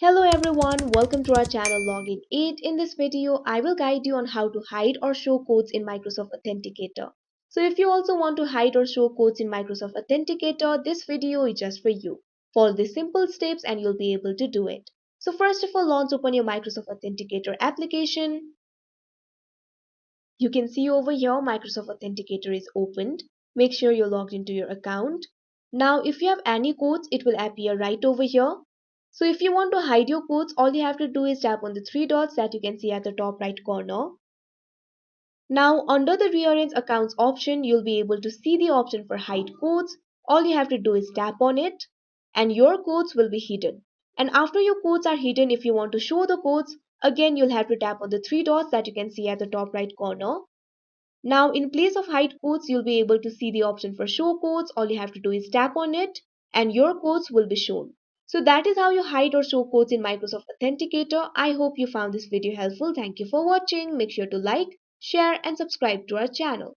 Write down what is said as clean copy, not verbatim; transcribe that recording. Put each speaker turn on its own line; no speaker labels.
Hello everyone, welcome to our channel Login 8. In this video, I will guide you on how to hide or show codes in Microsoft Authenticator. So if you also want to hide or show codes in Microsoft Authenticator, this video is just for you. Follow these simple steps and you'll be able to do it. So first of all, launch open your Microsoft Authenticator application. You can see over here Microsoft Authenticator is opened. Make sure you're logged into your account. Now if you have any codes, it will appear right over here. So if you want to hide your codes, all you have to do is tap on the three dots that you can see at the top right corner. Now under the rearrange accounts option, you'll be able to see the option for hide codes. All you have to do is tap on it and your codes will be hidden. And after your codes are hidden, if you want to show the codes, again you'll have to tap on the three dots that you can see at the top right corner. Now in place of hide codes, you'll be able to see the option for show codes. All you have to do is tap on it and your codes will be shown. So that is how you hide or show codes in Microsoft Authenticator. I hope you found this video helpful. Thank you for watching. Make sure to like, share and subscribe to our channel.